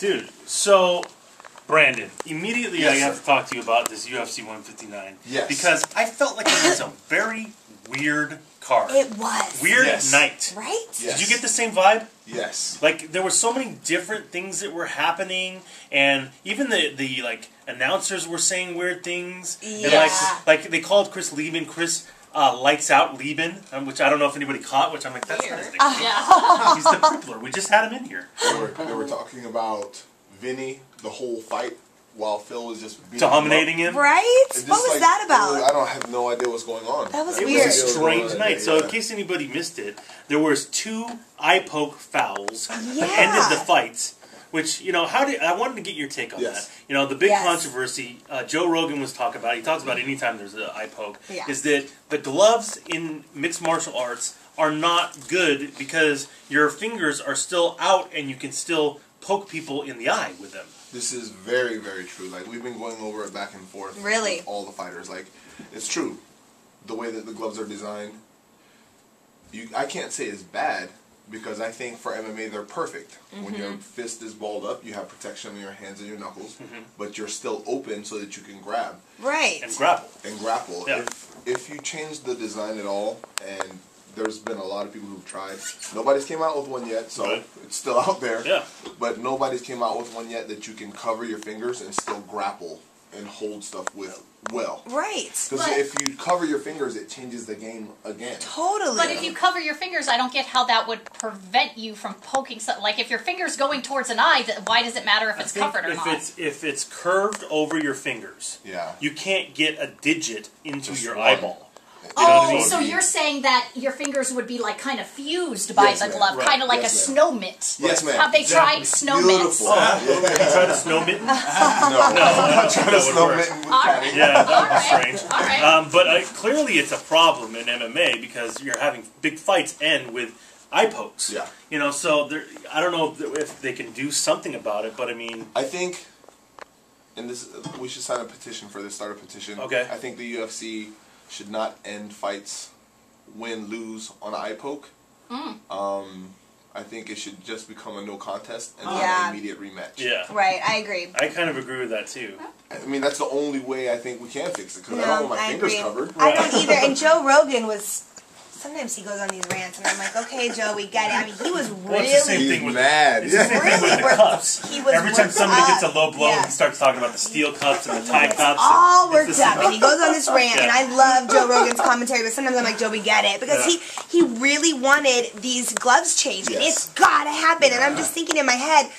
Dude, so, Brandon, immediately Yes, I have sir. to talk to you about this UFC 159. Yes. Because I felt like it was a very weird card. It was. Weird Yes. night. Right? Yes. Did you get the same vibe? Yes. Like, there were so many different things that were happening, and even the announcers were saying weird things. Yeah. And like they called Chris Lieben, Lights Out Lieben, which I don't know if anybody caught, which I'm like, that's not his name. He's the crippler. We just had him in here. They were talking about Vinny the whole fight while Phil was just Dominating him. Right? Just What was like, that about? I don't have no idea what's going on. That was It weird. was a strange night. So in Yeah. case anybody missed it, there was 2 eye poke fouls that Yeah. ended the fights. Which, you know, I wanted to get your take on Yes. that. You know, the big Yes. controversy, Joe Rogan was talking about, he talks about anytime there's an eye poke, Yeah. is that the gloves in mixed martial arts are not good because your fingers are still out and you can still poke people in the eye with them. This is very, very true. Like, we've been going over it back and forth. Really? With all the fighters. Like, it's true. The way that the gloves are designed, I can't say it's bad, because I think for MMA they're perfect. When your fist is balled up, you have protection on your hands and your knuckles, but you're still open so that you can grab. Right. And grapple. And grapple. Yeah. If you change the design at all, and there's been a lot of people who've tried, nobody's came out with one yet, so Right. it's still out there. Yeah. But nobody's came out with one yet that you can cover your fingers and still grapple and hold stuff with well. Right. Because if you cover your fingers, it changes the game again. Totally. But if you cover your fingers, I don't get how that would prevent you from poking something. Like, if your finger's going towards an eye, why does it matter if it's covered or not? If it's curved over your fingers, Yeah. you can't get a digit into Just your one. eyeball. You know what I mean? So you're saying that your fingers would be like kind of fused by Yes, the ma'am. glove, Right. kind of like Yes, a ma'am. snow mitt. Yes, ma'am. Have they Exactly. tried snow mitts? Beautiful. Have you tried a snow mitten? No, I'm not trying to would snow work. mitten with All Patty. right. Yeah, that All was right. strange. All right. But clearly it's a problem in MMA because you're having big fights end with eye pokes. Yeah. You know, so I don't know if they can do something about it, but I mean... I think, and this, we should sign a petition for this, start a petition. Okay. I think the UFC should not end fights win, lose on eye poke. I think it should just become a no contest and not Yeah. an immediate rematch. Yeah. Right, I agree. I kind of agree with that too. I mean, that's the only way I think we can fix it, because I No, don't want my I fingers agree. covered. I don't either. And Joe Rogan was... Sometimes he goes on these rants, and I'm like, okay, Joe, we get it. I mean, he was Well, it's the same really... thing with mad. It's the same thing with Really the worked- cups. he was Every time worked somebody gets a up. low blow, Yeah. he starts talking about the steel cups and the tie cups. all and worked it's the up, same- and he goes on this rant, Yeah. and I love Joe Rogan's commentary, but sometimes I'm like, Joe, we get it, because Yeah. he really wanted these gloves changed, and Yes. it's gotta happen, and I'm just thinking in my head,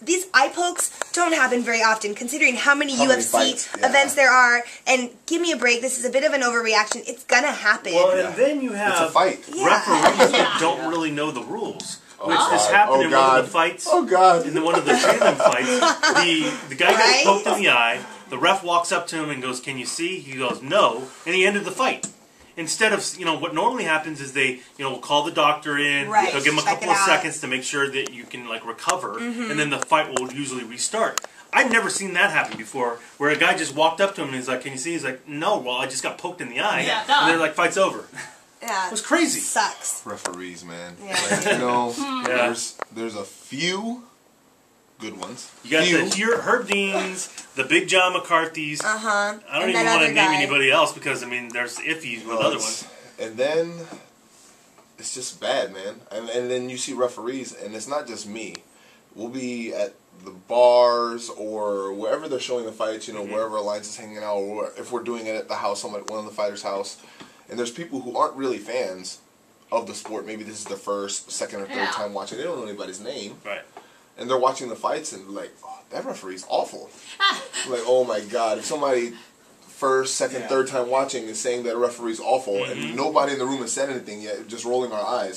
these eye pokes don't happen very often, considering how many UFC fights, yeah. events there are, and give me a break, this is a bit of an overreaction, it's gonna happen. Well, Yeah. and then you have It's a fight. Yeah. referees that don't really know the rules. Which God. this happened Oh, in one of God. the fights. Oh, God. In one of the prelim fights, the guy Right? got poked in the eye. The ref walks up to him and goes, "Can you see?" He goes, "No," and he ended the fight. Instead of, what normally happens is they, will call the doctor in. Right. They'll give him a Check couple it of out. seconds to make sure that you can recover, and then the fight will usually restart. I've never seen that happen before, where a guy just walked up to him and he's like, "Can you see?" He's like, "No, well, I just got poked in the eye," Yeah, and they're like, "Fight's over." Yeah. It was crazy. Sucks. Referees, man. Yeah. Like, Yeah. there's a few good ones. You got Few. the Herb Deans, the Big John McCarthy's. Uh-huh. I don't And even that want to other name guy. anybody else because, there's iffies with other ones. And then it's just bad, man. And then you see referees, and it's not just me. We'll be at the bars or wherever they're showing the fights, wherever Alliance is hanging out, or if we're doing it at the house, one of the fighters' house, and there's people who aren't really fans of the sport. Maybe this is their first, second, or third time watching. They don't know anybody's name. Right. And they're watching the fights and like, oh, that referee's awful. Like, oh my God, if somebody first, second, third time watching is saying that a referee's awful, and nobody in the room has said anything yet, just rolling our eyes,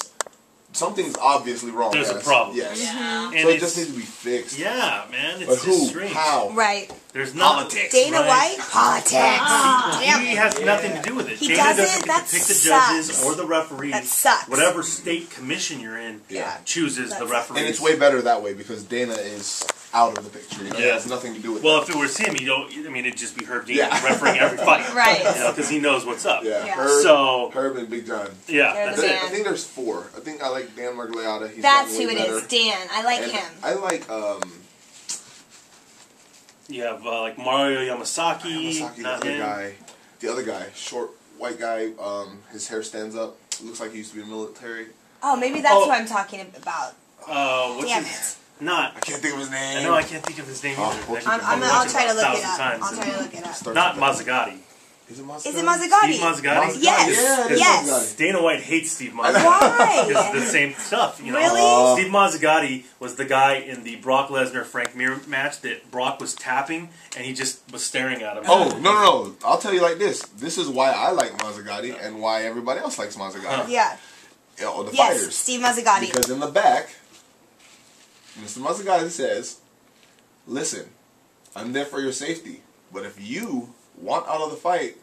something's obviously wrong. There's a guys. problem. Yes. Yeah. And So it it's- just needs to be fixed. Yeah, man, But it's who? just strange. How? Right. There's not Politics. Dana right? White? Politics. Damn He it. has nothing to do with it. He Dana doesn't? doesn't get That to pick the sucks. judges or the referees. That sucks. Whatever state commission you're in Yeah. chooses the That's- referees. And it's way better that way because Dana is out of the picture. It Yeah. has nothing to do with Well, that. if it was him, it'd just be Herb Dean Yeah. refereeing every fight. Right. Because he knows what's up. Yeah. Yeah. Herb and Big John. Yeah, They're that's the it. man. I think there's 4. I think I like Dan Margliotta. He's That's gotten who way it better. is. Dan. I like And him. I like You have like Mario Yamasaki. Not the other guy. The other guy, short white guy. His hair stands up. Looks like he used to be in the military. Oh, maybe that's what I'm talking about. Damn it. Not. I can't think of his name. I know I can't think of his name either. I'll try to look it up. I'll try to look it up. Not Mazzagatti. Is it Mazzagatti? Is it Mazzagatti? Steve Mazzagatti? Yes. Yes. Dana White hates Steve Mazzagatti. Why? It's the same stuff, you know. Really? Steve Mazzagatti was the guy in the Brock Lesnar-Frank Mir match that Brock was tapping, and he just was staring at him. Oh, no. I'll tell you like this. This is why I like Mazzagatti and why everybody else likes Mazzagatti. Yeah. The fighters. Steve Mazzagatti. Because in the back, Mr. Mazzagatti says, listen, I'm there for your safety, but if you want out of the fight,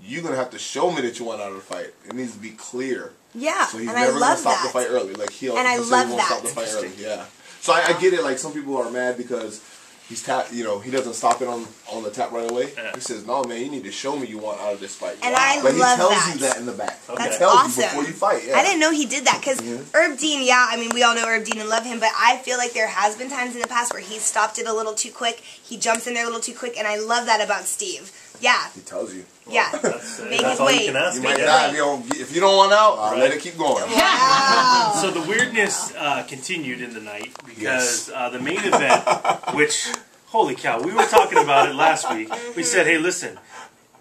you're going to have to show me that you want out of the fight. It needs to be clear. Yeah, so he's and never I going love to stop that. the fight early. Like he'll I say love he won't that. stop the fight early. Yeah. So I get it. Like some people are mad because he's he doesn't stop it on the tap right away. Yeah. He says, no, man, you need to show me you want out of this fight. And I but love he tells that. you that in the back. Okay. That's He tells awesome. you before you fight. Yeah. I didn't know he did that because Herb Dean, I mean, we all know Herb Dean and love him, but I feel like there has been times in the past where he stopped it a little too quick. He jumps in there a little too quick, and I love that about Steve. Yeah. He tells you. Yeah. Make That's it all wait. you can ask. You might die if you don't want out. I'll let it keep going. Wow. So the weirdness continued in the night because the main event, which, holy cow, we were talking about it last week. We said, hey, listen,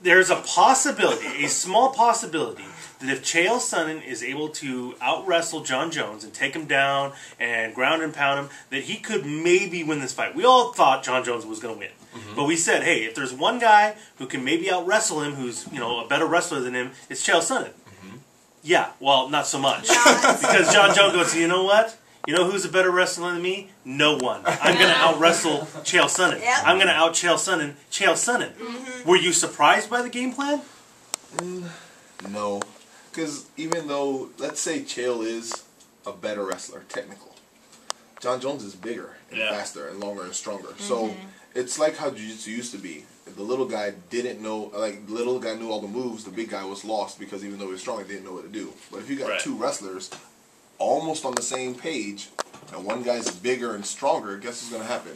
there's a possibility, a small possibility, that if Chael Sonnen is able to out-wrestle John Jones and take him down and ground and pound him, that he could maybe win this fight. We all thought John Jones was going to win. But we said, hey, if there's one guy who can maybe out-wrestle him, who's a better wrestler than him, it's Chael Sonnen. Yeah, well, not so much. Because John Jones goes, you know what? You know who's a better wrestler than me? No one. I'm going to out-wrestle Chael Sonnen. Yep. I'm going to out-Chael Sonnen. Were you surprised by the game plan? No. Because even though, let's say Chael is a better wrestler, technical, John Jones is bigger and faster and longer and stronger. So it's like how Jiu-Jitsu used to be. The little guy didn't know, like the little guy knew all the moves, the big guy was lost because even though he was strong, he didn't know what to do. But if you got two wrestlers almost on the same page, and one guy's bigger and stronger, guess what's going to happen?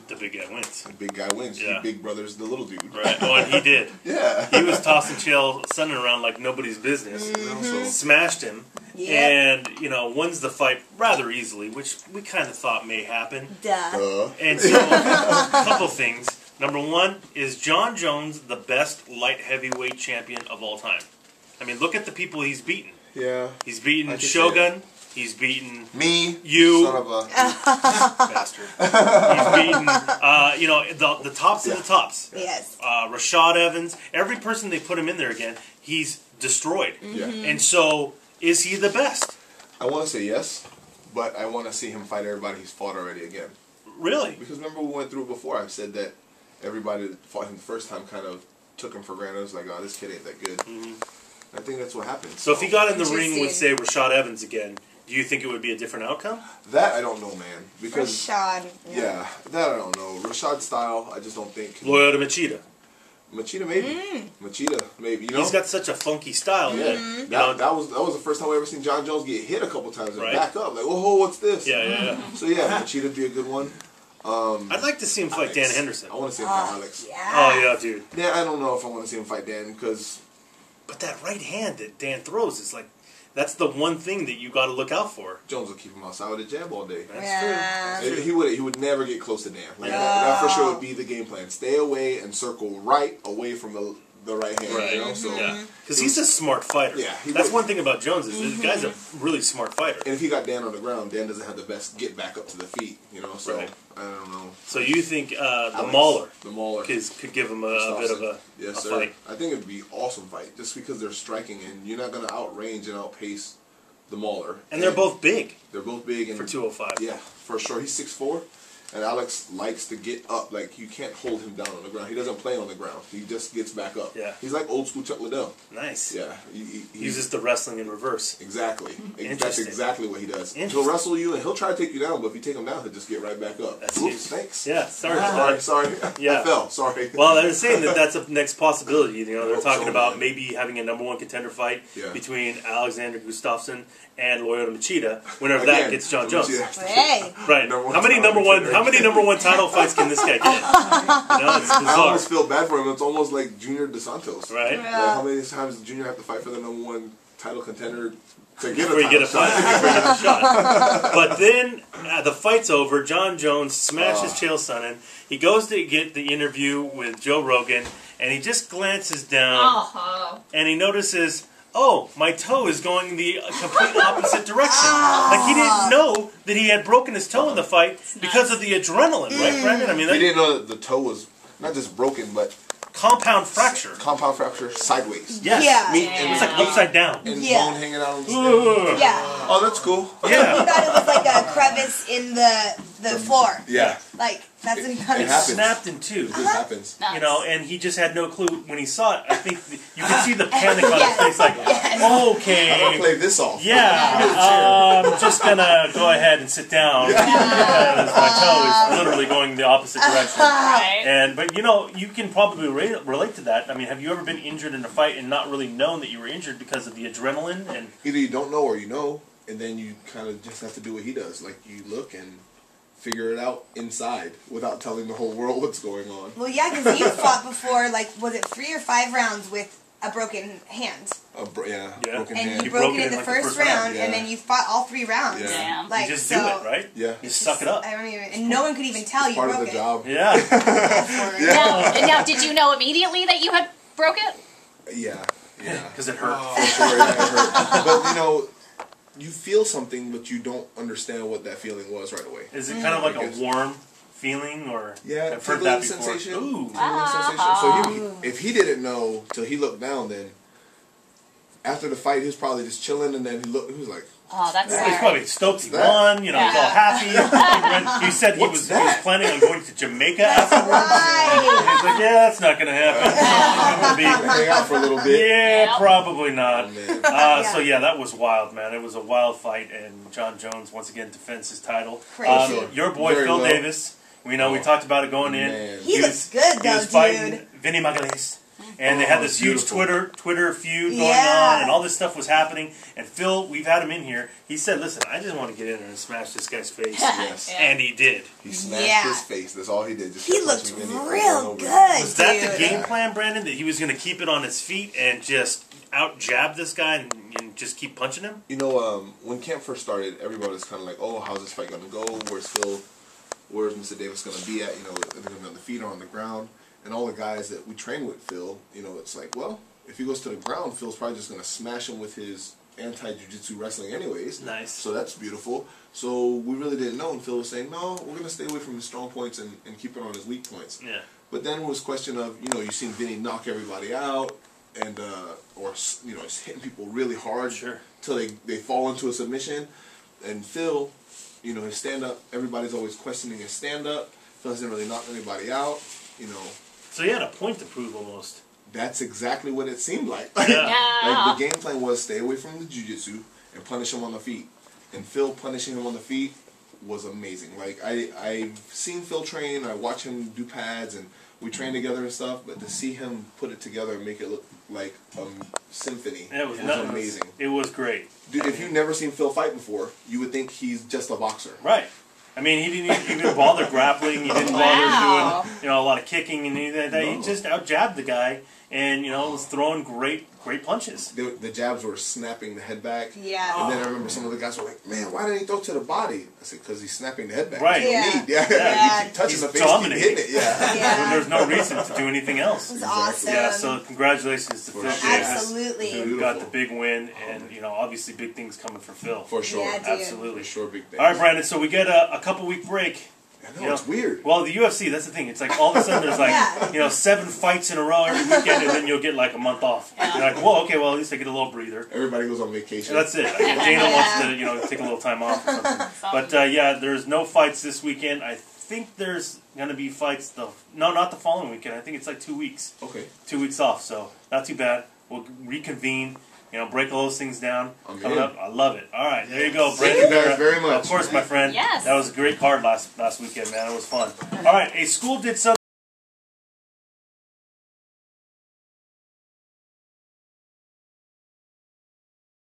The big guy wins. The big guy wins. Yeah. Big brother's the little dude. Right. Oh, and he did. Yeah. He was tossing Chael Sonnen around like nobody's business. Smashed him. Yep. And, wins the fight rather easily, which we kind of thought may happen. Duh. And so, a couple things. Number one, is John Jones the best light heavyweight champion of all time? I mean, look at the people he's beaten. Yeah. He's beaten Shogun. He's beaten me. You. Son of a bastard. He's beaten, the tops of the tops. Yes. Rashad Evans. Every person they put him in there again, he's destroyed. Yeah. And so, is he the best? I want to say yes, but I want to see him fight everybody he's fought already again. Really? Because remember we went through it before. I've said that everybody that fought him the first time kind of took him for granted. It was like, oh, this kid ain't that good. I think that's what happened. So if he got in the ring with, say, Rashad Evans again, do you think it would be a different outcome? That I don't know, man. Because Rashad. Yeah, that I don't know. Rashad's style, I just don't think. Loyal to Machida. Machida maybe. Machida maybe. He's got such a funky style. Yeah. That was the first time I ever seen John Jones get hit a couple times and back up. Like, oh, what's this? Yeah. So yeah, Machida'd be a good one. I'd like to see him fight Dan Henderson. I want to see him fight Alex. Yeah. Oh yeah, dude. Yeah, I don't know if I want to see him fight Dan because. But that right hand that Dan throws is like, that's the one thing that you got to look out for. Jones will keep him outside with a jab all day. That's true. He would never get close to Dan. Like that for sure would be the game plan. Stay away and circle right away from the right hand. Right. You know? So because he's a smart fighter. Yeah, that's one thing about Jones is this guy's a really smart fighter. And if he got Dan on the ground, Dan doesn't have the best get back up to the feet. You know, so I don't know. So you think the Mauler could give him a bit of a fight? I think it'd be an awesome fight just because they're striking and you're not going to outrange and outpace the Mauler. And they're both big. They're both big. And for 205. Yeah, for sure. He's 6'4". And Alex likes to get up. Like, you can't hold him down on the ground. He doesn't play on the ground. He just gets back up. Yeah. He's like old school Chuck Liddell. Nice. Yeah. He uses the wrestling in reverse. Exactly. That's exactly what he does. He'll wrestle you and he'll try to take you down, but if you take him down, he'll just get right back up. Oops, thanks. Yeah, sorry. Yeah. I fell. Sorry. Well, they're saying that's a next possibility. They're talking about maybe having a #1 contender fight between Alexander Gustafsson and Loyota Machida whenever that gets John Jones. Hey. Right. How many #1 How many #1 title fights can this guy get? You know, it's I bizarre. almost feel bad for him. It's almost like Junior Dos Santos. Right? Like, how many times does Junior have to fight for the #1 title contender to get Before you get a shot? shot. But then the fight's over. John Jones smashes Chael Sonnen. He goes to get the interview with Joe Rogan, and he just glances down, and he notices, oh, my toe is going the complete opposite direction. Like, he didn't know that he had broken his toe in the fight because of the adrenaline, right, Brandon? I mean, He didn't know that the toe was not just broken, but compound fracture. Compound fracture sideways. Yes. Yeah. Meat and It's like upside down. and Yeah. bone hanging out on the skin. Yeah. Oh, that's cool. You Yeah. thought it was like a crevice in the floor. Yeah. Like, that's It incredible. happens. Snapped in two. It just happens. You know, and he just had no clue when he saw it. I think you could see the panic on his face, like, I'm gonna okay, play this off. yeah, I'm just gonna go ahead and sit down because my toe is literally going the opposite direction. Right. But you know, you can probably relate to that. I mean, have you ever been injured in a fight and not really known that you were injured because of the adrenaline? And Either you don't know or you know, and then you kind of just have to do what he does. Like, you look and figure it out inside without telling the whole world what's going on. Well, yeah, because you fought before, like, was it 3 or 5 rounds with a broken hand? Yeah, Yeah. broken And hand. you broke it in the like, first round, yeah. and then you fought all 3 rounds. Yeah. Damn. Like, you just so, do it, right? Yeah. You just suck it up. I don't even, and no one could even tell you Part broke of the it. job. Yeah. Now, did you know immediately that you had broke it? Yeah. Yeah. Because it hurt. For sure, yeah, it hurt. But, you know, you feel something, but you don't understand what that feeling was right away. Is it kind of like I a guess. warm feeling, or Yeah, I've heard that tingling before. sensation. Ooh. Tingling sensation. So if he didn't know till he looked down, then after the fight, he was probably just chilling, and then he was like, Oh, that's He's scary. probably stoked he That- won, you know, he's all happy. He said he was planning on going to Jamaica afterwards. And he's like, yeah, that's not going to happen. hang out for a little bit. Yeah, probably not. Oh, man. So yeah, that was wild, man. It was a wild fight, and John Jones once again defends his title. Crazy. Your boy Very Phil well. Davis, we know we talked about it going in. Man. He looks good, He was though, fighting dude. Vinny Magalhaes. And they had this huge beautiful. Twitter feud going Yeah. on, and all this stuff was happening. And Phil, we've had him in here. He said, "Listen, I just want to get in there and smash this guy's face." Yes. Yeah. And he did. He smashed Yeah. his face. That's all he did. Just He kept looked punching Vinny over and real over. good, Was that dude. the game plan, Brandon? That he was going to keep it on his feet and just out jab this guy and just keep punching him? You know, when camp first started, everybody was kind of like, "Oh, how's this fight gonna go? Where's Phil? Where's Mr. Davis gonna be at? You know, are they gonna be on the feet or on the ground?" And all the guys that we train with Phil, you know, it's like, well, if he goes to the ground, Phil's probably just gonna smash him with his anti-jiu-jitsu wrestling anyways. Nice. So that's beautiful. So we really didn't know, and Phil was saying, "No, we're gonna stay away from his strong points and keep it on his weak points." Yeah. But then it was a question of, you know, you've seen Vinny knock everybody out, and or you know, just hitting people really hard Sure. till they fall into a submission. And Phil, you know, his stand up, everybody's always questioning his stand up. Phil hasn't really knocked anybody out, you know. So he had a point to prove almost. That's exactly what it seemed like. Yeah. Like, the game plan was stay away from the jiu-jitsu and punish him on the feet. And Phil punishing him on the feet was amazing. Like, I've seen Phil train, I watch him do pads, and we train together and stuff, but to see him put it together and make it look like a symphony It was amazing. It was great. Dude, if you've never seen Phil fight before, you would think he's just a boxer. Right. I mean, he didn't even bother grappling. He didn't Wow. bother doing, a lot of kicking and anything like that. No. He just out jabbed the guy, and was throwing great punches. The jabs were snapping the head back. Yeah. And then I remember some of the guys were like, "Man, why didn't he throw to the body?" I said, "Because he's snapping the head back. Right. There's no Yeah. need. Yeah. Yeah. You keep touching He's the face, dominating. keep hitting it. Yeah. Yeah. There's no reason to do anything else. It was Exactly. awesome. Yeah, so congratulations to Phil Davis. Absolutely. Who got the big win, and obviously big things coming for Phil. For sure. Yeah, dude. Absolutely. For sure, big thing. All right, Brandon. So we get a couple week break. I know, it's weird. Well, the UFC, that's the thing. It's like all of a sudden there's like, Yeah. 7 fights in a row every weekend, and then you'll get like a month off. You're like, well, okay, well, at least I get a little breather. Everybody goes on vacation. And that's it. Dana wants to, take a little time off or something. But, there's no fights this weekend. I think there's going to be fights, no, not the following weekend. I think it's like 2 weeks. Okay. 2 weeks off, so not too bad. We'll reconvene. Break all those things down. I'm Coming in. up, I love it. All right, there you go, Thank Brandon. you guys Vera. very much. Of course, my friend. Yes. That was a great card last weekend, man. It was fun. All right, a school did something.